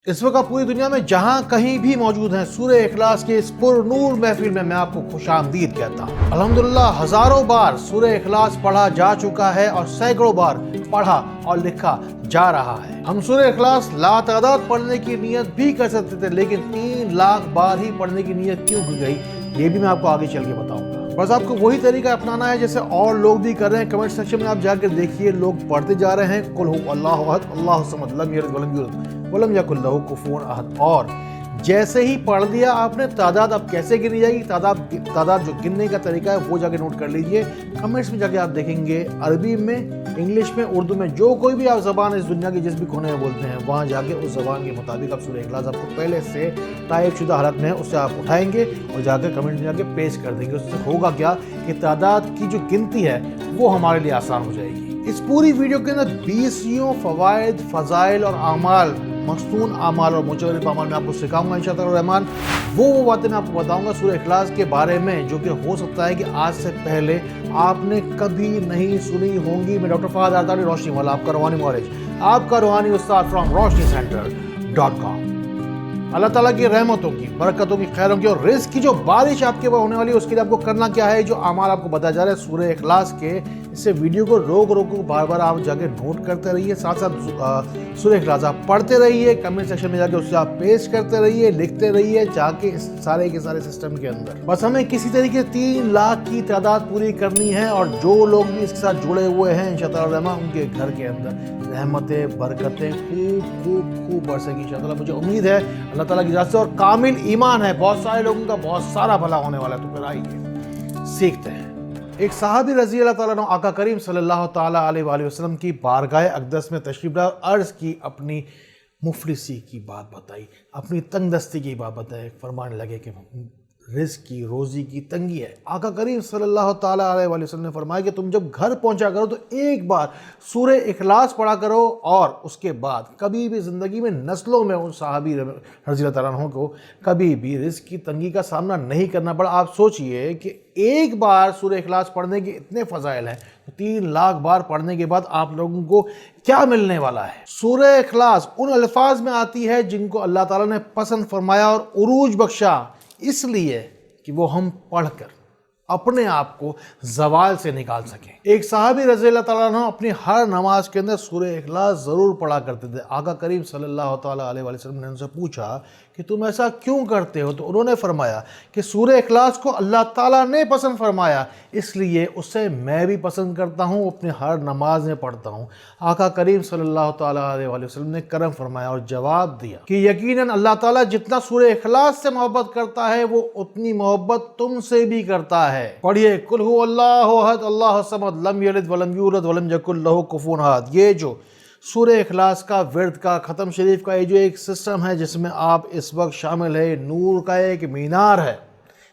اس وقت پوری دنیا میں جہاں کہیں بھی موجود ہیں، سورہ اخلاص کے اس پر نور محفل میں آپ کو خوش آمدید کہتا ہوں۔ الحمدللہ ہزاروں بار سورہ اخلاص پڑھا جا چکا ہے اور سینکڑوں بار پڑھا اور لکھا جا رہا ہے۔ ہم سورہ اخلاص لا تعداد پڑھنے کی نیت بھی کر سکتے تھے، لیکن 3 لاکھ بار ہی پڑھنے کی نیت کیوں کی گئی، یہ بھی میں آپ کو آگے چل کے بتاؤں گا۔ بس آپ کو وہی طریقہ اپنانا ہے جیسے اور لوگ بھی کر رہے ہیں۔ کمنٹ سیکشن میں آپ جا کے دیکھیے، لوگ پڑھتے جا رہے ہیں قل هو اللہ احد اللہ الصمد لم یلد ولم یولد ولم یکن لہ کفوا احد، اور جیسے ہی پڑھ لیا آپ نے تعداد اب کیسے گنی جائے گی، تعداد جو گننے کا طریقہ ہے وہ جا کے نوٹ کر لیجئے۔ کمنٹس میں جا کے آپ دیکھیں گے، عربی میں، انگلش میں، اردو میں، جو کوئی بھی آپ زبان اس دنیا کی جس بھی کونے میں بولتے ہیں، وہاں جا کے اس زبان کے مطابق آپ سورہ اخلاص آپ کو پہلے سے ٹائپ شدہ حالت میں ہے، اس سے آپ اٹھائیں گے اور جا کے کمنٹ میں جا کے پیسٹ کر دیں گے۔ اس سے ہوگا کیا کہ تعداد کی جو گنتی ہے وہ ہمارے لیے آسان ہو جائے گی۔ اس پوری ویڈیو کے اندر 20 فوائد، فضائل اور اعمال، مصنون اعمال اور متجرب اعمال میں آپ کو سکھاؤں گا انشاءاللہ الرحمن۔ وہ باتیں میں آپ کو بتاؤں گا سورہ اخلاص کے بارے میں جو کہ ہو سکتا ہے کہ آج سے پہلے آپ نے کبھی نہیں سنی ہوں گی۔ میں ڈاکٹر فہد اردانی، روشنی والا، آپ کا روحانی معالج، آپ کا روحانی استاد فرام roshnicenter.com۔ اللہ تعالیٰ کی رحمتوں کی، برکتوں کی، خیروں کی اور رزق کی جو بارش آپ کے اوپر ہونے والی ہے، اس کے لیے آپ کو کرنا کیا ہے، جو اعمال آپ کو بتایا جا رہا ہے سورہ اخلاص کے، اس سے ویڈیو کو روک بار بار آپ جا کے نوٹ کرتے رہیے، ساتھ ساتھ سورہ اخلاص آپ پڑھتے رہیے، کمنٹ سیکشن میں جا کے اس سے آپ پیسٹ کرتے رہیے، لکھتے رہیے، جا کے اس سارے کے سارے سسٹم کے اندر۔ بس ہمیں کسی طریقے 3 لاکھ کی تعداد پوری کرنی ہے، اور جو لوگ بھی اس کے ساتھ جڑے ہوئے ہیں انشاءاللہ الرحمن، ان کے گھر کے اندر رحمتیں، برکتیں خوب برسے گی انشاءاللہ۔ مجھے امید ہے اللہ تعالیٰ کی ذات سے، اور کامل ایمان ہے، بہت سارے لوگوں کا بہت سارا بھلا ہونے والا ہے۔ تو پھر آئیے سیکھتے ہیں۔ ایک صحابی رضی اللہ تعالیٰ عنہ آقا کریم صلی اللہ تعالیٰ علیہ وآلہ وسلم کی بارگاہ اقدس میں تشریف لائے اور عرض کی، اپنی مفلسی کی بات بتائی، اپنی تنگ دستی کی بات بتائی، فرمانے لگے کہ رزق کی، روزی کی تنگی ہے۔ آقا کریم صلی اللہ تعالیٰ علیہ وآلہ وسلم نے فرمایا کہ تم جب گھر پہنچا کرو تو ایک بار سورہ اخلاص پڑھا کرو، اور اس کے بعد کبھی بھی زندگی میں، نسلوں میں ان صحابی رضی اللہ تعالیٰ عنہ کو کبھی بھی رزق کی تنگی کا سامنا نہیں کرنا پڑا۔ آپ سوچئے کہ ایک بار سورہ اخلاص پڑھنے کے اتنے فضائل ہیں، 3 لاکھ بار پڑھنے کے بعد آپ لوگوں کو کیا ملنے والا ہے۔ سورہ اخلاص ان الفاظ میں آتی ہے جن کو اللہ تعالیٰ نے پسند فرمایا اور عروج بخشا، اس لیے کہ وہ ہم پڑھ کر اپنے آپ کو زوال سے نکال سکیں۔ ایک صحابی رضی اللہ تعالیٰ عنہ اپنی ہر نماز کے اندر سورہ اخلاص ضرور پڑھا کرتے تھے۔ آقا کریم صلی اللہ تعالیٰ علیہ وسلم نے ان سے پوچھا کہ تم ایسا کیوں کرتے ہو؟ تو انہوں نے فرمایا کہ سورہ اخلاص کو اللہ تعالیٰ نے پسند فرمایا، اس لیے اسے میں بھی پسند کرتا ہوں، اپنے ہر نماز میں پڑھتا ہوں۔ آقا کریم صلی اللہ تعالیٰ علیہ وسلم نے کرم فرمایا اور جواب دیا کہ یقیناً اللہ تعالیٰ جتنا سورہ اخلاص سے محبت کرتا ہے، وہ اتنی محبت تم سے بھی کرتا ہے۔ پڑھیے قل هو اللہ احد اللہ الصمد لم یلد ولم یولد ولم یکن لہ کفوا احد۔ یہ جو سورہ اخلاص کا ورد کا، ختم شریف کا، یہ جو ایک سسٹم ہے جس میں آپ اس وقت شامل ہے، نور کا ایک مینار ہے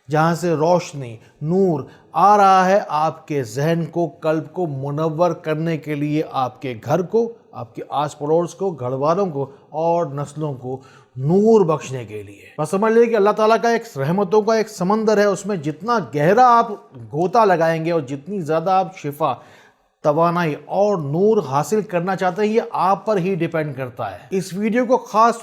جہاں سے روشنی، نور آ رہا ہے آپ کے ذہن کو، قلب کو منور کرنے کے لیے، آپ کے گھر کو، آپ کے آس پڑوس کو، گھر والوں کو اور نسلوں کو نور بخشنے کے لیے۔ بس سمجھ لیں کہ اللہ تعالیٰ کا ایک رحمتوں کا ایک سمندر ہے، اس میں جتنا گہرا آپ گوتا لگائیں گے اور جتنی زیادہ آپ شفا، توانائی اور نور حاصل کرنا چاہتے ہیں، یہ آپ پر ہی ڈیپینڈ کرتا ہے۔ اس ویڈیو کو خاص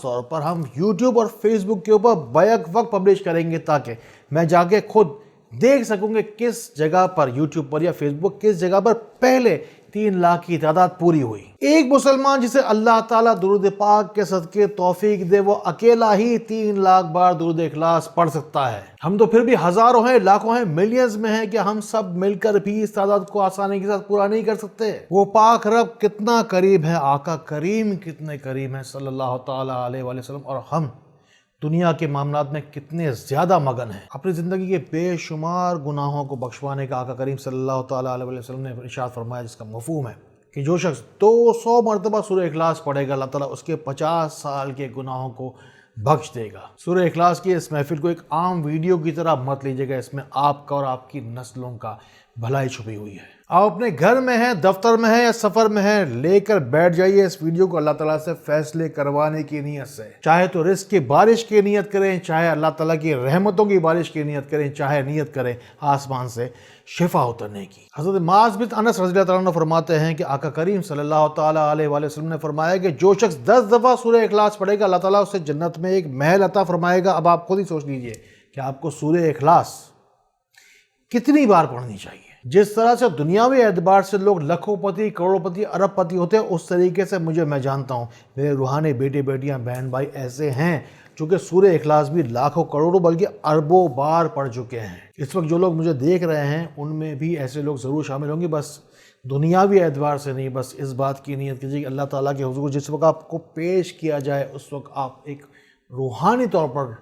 طور پر ہم یوٹیوب اور فیس بک کے اوپر بیک وقت پبلش کریں گے، تاکہ میں جا کے خود دیکھ سکوں گے کس جگہ پر، یوٹیوب پر یا فیس بک، کس جگہ پر پہلے 3 لاکھ کی تعداد پوری ہوئی۔ ایک مسلمان جسے اللہ تعالیٰ درود پاک کے صدقے توفیق دے، وہ اکیلا ہی 3 لاکھ بار درود اخلاص پڑھ سکتا ہے۔ ہم تو پھر بھی ہزاروں ہیں، لاکھوں ہیں، ملینز میں ہیں کہ ہم سب مل کر بھی اس تعداد کو آسانی کے ساتھ پورا نہیں کر سکتے۔ وہ پاک رب کتنا قریب ہے، آقا کریم کتنے قریب ہیں صلی اللہ تعالیٰ علیہ وآلہ وسلم، اور ہم دنیا کے معاملات میں کتنے زیادہ مگن ہیں۔ اپنی زندگی کے بے شمار گناہوں کو بخشوانے کا آقا کریم صلی اللہ تعالیٰ علیہ وسلم نے ارشاد فرمایا، جس کا مفہوم ہے کہ جو شخص 200 مرتبہ سورہ اخلاص پڑھے گا، اللہ تعالیٰ اس کے 50 سال کے گناہوں کو بخش دے گا۔ سورہ اخلاص کی اس محفل کو ایک عام ویڈیو کی طرح مت لیجیے گا، اس میں آپ کا اور آپ کی نسلوں کا भलाई छुपी हुई है। आप अपने घर में हैं, दफ्तर में हैं या सफर में हैं, लेकर बैठ जाइए इस वीडियो को अल्लाह ताला से फैसले करवाने की नीयत से। चाहे तो रिस्क की बारिश की नीयत करें, चाहे अल्लाह ताला की रहमतों की बारिश की नीयत करें, चाहे नीयत करें आसमान से शिफा उतरने की। हज़रत मुआज़ बिन अनस रज़ियल्लाहु अन्हु फरमाते हैं कि आका करीम सल्लल्लाहु ताला अलैहि वसल्लम ने फरमाया कि जो शख्स 10 दफ़ा सूरह इखलास पढ़ेगा अल्लाह ताला उसे जन्नत में एक महल अता फरमाएगा। अब आप खुद ही सोच लीजिए कि आपको सूरह इखलास कितनी बार पढ़नी चाहिए। जिस तरह से दुनियावी एतबार से लोग लखोपति, करोड़पति, अरबपति होते हैं, उस तरीके से मैं जानता हूँ मेरे रूहानी बेटे बेटियाँ, बहन भाई ऐसे हैं जो कि सूरह इखलास भी लाखों, करोड़ों, बल्कि अरबों बार पढ़ चुके हैं। इस वक्त जो लोग मुझे देख रहे हैं उनमें भी ऐसे लोग ज़रूर शामिल होंगे। बस दुनियावी एतबार से नहीं, बस इस बात की नीयत कीजिए कि अल्लाह ताला के हुज़ूर जिस वक्त आपको पेश किया जाए उस वक्त आप एक रूहानी तौर पर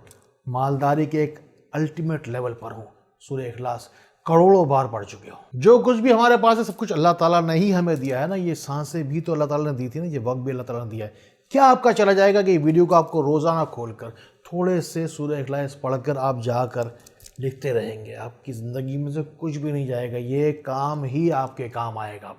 मालदारी के एक अल्टीमेट लेवल पर हो। सूरह इखलास करोड़ों बार पढ़ चुके हो। जो कुछ भी हमारे पास है सब कुछ अल्लाह ताला ने ही हमें दिया है ना। ये सांसें भी तो अल्लाह ताला ने दी थी ना, ये वक्त भी अल्लाह ताला ने दिया है। क्या आपका चला जाएगा कि वीडियो को आपको रोज़ाना खोलकर थोड़े से सूरह इखलास पढ़कर आप जाकर लिखते रहेंगे? आपकी ज़िंदगी में से कुछ भी नहीं जाएगा, ये काम ही आपके काम आएगा।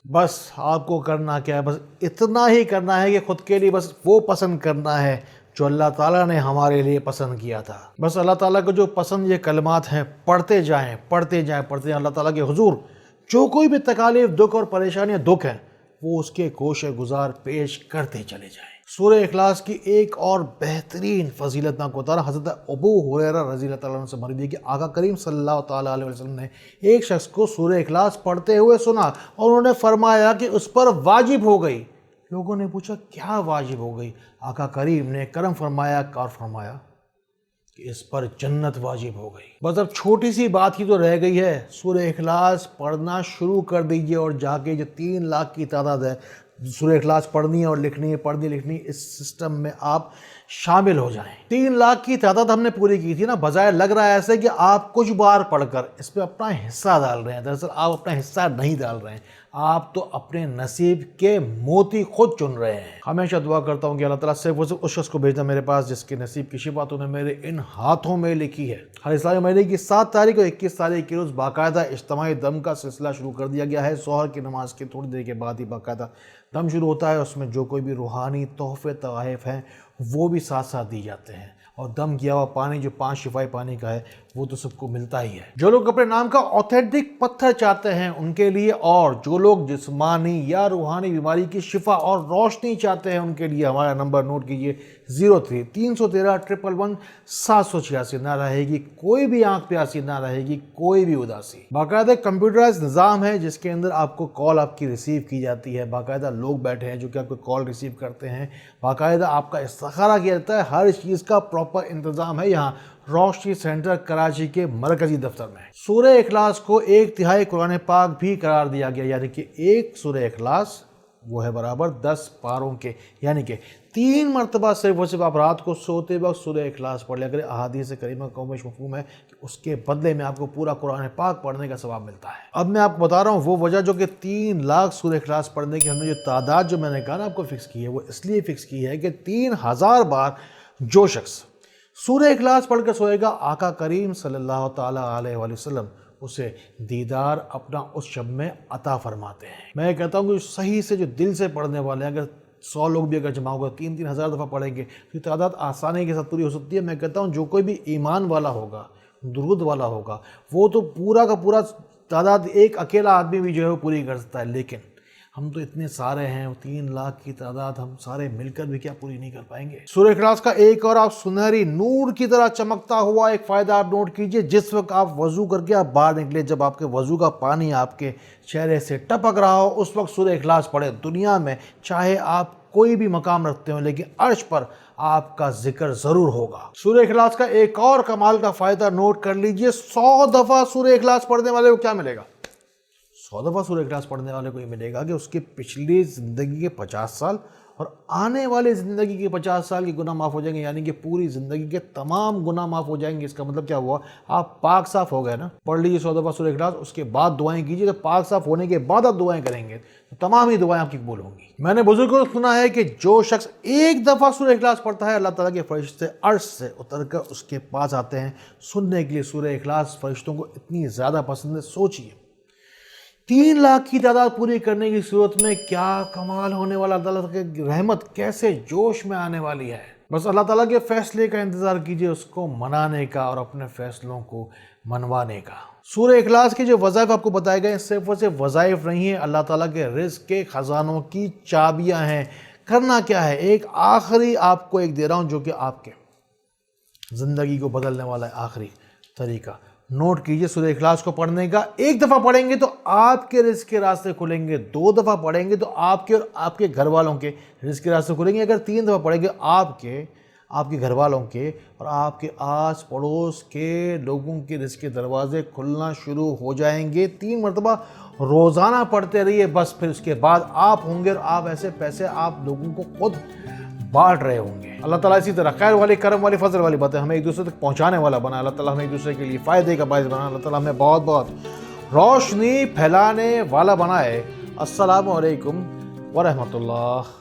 बस आपको करना क्या है, बस इतना ही करना है कि खुद के लिए बस वो पसंद करना है जो अल्लाह ताला ने हमारे लिए पसंद किया था। बस अल्लाह ताला को जो पसंद ये कलमात हैं पढ़ते जाएं, पढ़ते जाएं, पढ़ते जाएं। अल्लाह ताला के हुजूर जो कोई भी तकालीफ, दुख और परेशानियां, दुख हैं, वो उसके कोशे गुजार पेश करते चले जाएं। सूरह इखलास की एक और बेहतरीन फजीलत ना को बता रहा। हज़रत अबू हुरैरा रज़ियल्लाहु अन्हु से मरवी है कि आका करीम सल्लल्लाहु ताला अलैहि वसल्लम ने एक शख्स को सूरह इखलास पढ़ते हुए सुना और उन्होंने फरमाया कि उस पर वाजिब हो गई। लोगों ने पूछा क्या वाजिब हो गई? आका करीम ने करम फरमाया कि इस पर जन्नत वाजिब हो गई। बस अब छोटी सी बात ही तो रह गई है। सूरह इखलास पढ़ना शुरू कर दीजिए और जाके जो 3 लाख की तादाद है सूरह इखलास पढ़नी है और लिखनी है, पढ़नी लिखनी, इस सिस्टम में आप शामिल हो जाएं। 3 लाख की तादाद हमने पूरी की थी ना। बजाय लग रहा है ऐसे कि आप कुछ बार पढ़कर इस पर अपना हिस्सा डाल रहे हैं, दरअसल आप अपना हिस्सा नहीं डाल रहे हैं। आप तो अपने नसीब के मोती खुद चुन रहे हैं। हमेशा दुआ करता हूँ कि अल्लाह ताला सिर्फ उस शख्स को भेजना मेरे पास जिसके नसीब की शिफा तूने मेरे इन हाथों में लिखी है। हर इस्लामी महीने की 7 तारीख और 21 तारीख के रोज़ बाकायदा इज्तिमाई दम का सिलसिला शुरू कर दिया गया है। ज़ोहर की नमाज के थोड़ी देर के बाद ही बाकायदा दम शुरू होता है। उसमें जो कोई भी रूहानी तोहफे तवाइफ हैं वो भी साथ साथ दी जाते हैं और दम किया हुआ पानी जो 5 शिफाई पानी का है वो तो सबको मिलता ही है। जो लोग अपने नाम का ऑथेंटिक पत्थर चाहते हैं उनके लिए, और जो लोग जिस्मानी या रूहानी बीमारी की शिफा और रोशनी चाहते हैं उनके लिए हमारा नंबर नोट कीजिए 03 313 111 786। ना रहेगी कोई भी आंख प्यासी, ना रहेगी कोई भी उदासी। बाकायदा कंप्यूटराइज निज़ाम है जिसके अंदर आपको कॉल आपकी रिसीव की जाती है। बाकायदा लोग बैठे हैं जो कि आपको कॉल रिसीव करते हैं। बाकायदा आपका इस्तिखारा किया जाता है। हर चीज़ का प्रॉपर इंतज़ाम है यहाँ रोशनी सेंटर कराची के मरकजी दफ्तर में। सूरह इखलास को 1/3 कुरान पाक भी करार दिया गया, यानी कि एक सूरह इखलास वो है बराबर 10 पारों के, यानी कि 3 मरतबा सिर्फ आप रात को सोते वक्त सूरह इखलास पढ़ लिया करें। अहादीस करीमा का मफ़हूम है कि उसके बदले में आपको पूरा कुरान पाक पढ़ने का सवाब मिलता है। अब मैं आपको बता रहा हूँ वो वजह जो कि 3 लाख सूरह इखलास पढ़ने की हमने जो तादाद जो मैंने कहा ना आपको फिक्स की है, वो इसलिए फिक्स की है कि 3000 बार जो शख्स सूरह इखलास पढ़कर सोएगा आका करीम सल्लल्लाहु ताला अलैहि वसल्लम उसे दीदार अपना उस शब में अता फरमाते हैं। मैं कहता हूँ कि सही से जो दिल से पढ़ने वाले हैं, अगर 100 लोग भी अगर जमा होगा 3-3 हज़ार दफ़ा पढ़ेंगे तो तादाद आसानी के साथ पूरी हो सकती है। मैं कहता हूँ जो कोई भी ईमान वाला होगा, दुरूद वाला होगा, वो तो पूरा का पूरा तादाद एक अकेला आदमी भी जो है वो पूरी कर सकता है। लेकिन हम तो इतने सारे हैं, 3 लाख की तादाद हम सारे मिलकर भी क्या पूरी नहीं कर पाएंगे। सूरह इखलास का एक और आप सुनहरी नूर की तरह चमकता हुआ एक फ़ायदा आप नोट कीजिए। जिस वक्त आप वज़ू करके आप बाहर निकले, जब आपके वज़ू का पानी आपके चेहरे से टपक रहा हो, उस वक्त सूरह इखलास पढ़े। दुनिया में चाहे आप कोई भी मकाम रखते हो लेकिन अर्श पर आपका जिक्र ज़रूर होगा। सूरह इखलास का एक और कमाल का फ़ायदा नोट कर लीजिए। 100 दफ़ा सूरह इखलास पढ़ने वाले को क्या मिलेगा? 100 दफ़ा सूरह इखलास पढ़ने वाले को ये मिलेगा कि उसकी पिछली ज़िंदगी के 50 साल और आने वाले ज़िंदगी के 50 साल के गुनाह माफ़ हो जाएंगे, यानी कि पूरी ज़िंदगी के तमाम गुनाह माफ़ हो जाएंगे। इसका मतलब क्या हुआ? आप पाक साफ़ हो गए ना। पढ़ लीजिए 100 दफ़ा सूरह इखलास, उसके बाद दुआएं कीजिए। तो पाक साफ़ होने के बाद आप दुआएं करेंगे तो तमाम ही दुआएं आपकी कबूल होंगी। मैंने बुजुर्गों को सुना है कि जो शख्स 1 दफ़ा सूरह इखलास पढ़ता है अल्लाह ताला के फरिश्ते अर्श से उतर कर उसके पास आते हैं सुनने के लिए। सूरह इखलास फरिश्तों को इतनी ज़्यादा पसंद है, सोचिए 3 लाख की तादाद पूरी करने की सूरत में क्या कमाल होने वाला, अल्लाह ताला की रहमत कैसे जोश में आने वाली है। बस अल्लाह ताला के फैसले का इंतज़ार कीजिए, उसको मनाने का और अपने फैसलों को मनवाने का। सूरह इखलास के जो वज़ाइफ आपको बताए गए सिर्फ और सिर्फ वज़ाइफ नहीं है, अल्लाह ताला के रिज़्क़ के ख़जानों की चाबियाँ हैं। करना क्या है, एक आखिरी आपको एक दे रहा हूँ जो कि आपके ज़िंदगी को बदलने वाला है। आखिरी तरीका नोट कीजिए, सूरह इखलास को पढ़ने का। 1 दफ़ा पढ़ेंगे तो आपके रिज़्क़ के रास्ते खुलेंगे, 2 दफ़ा पढ़ेंगे तो आपके और आपके घर वालों के रिज़्क़ के रास्ते खुलेंगे, अगर 3 दफ़ा पढ़ेंगे आपके घर वालों के और आपके आस पड़ोस के लोगों के रिज़्क़ के दरवाज़े खुलना शुरू हो जाएंगे। 3 मरतबा रोज़ाना पढ़ते रहिए बस, फिर उसके बाद आप होंगे और आप ऐसे पैसे आप लोगों को खुद बांट रहे होंगे। अल्लाह ताला इसी तरह खैर वाली, करम वाली, फजल वाली बातें हमें एक दूसरे तक पहुंचाने वाला बना। अल्लाह ताला हमें एक दूसरे के लिए फ़ायदे का बायस बना। अल्लाह ताला हमें बहुत बहुत रोशनी फैलाने वाला बनाए। अस्सलामु अलैकुम व रहमतुल्लाह।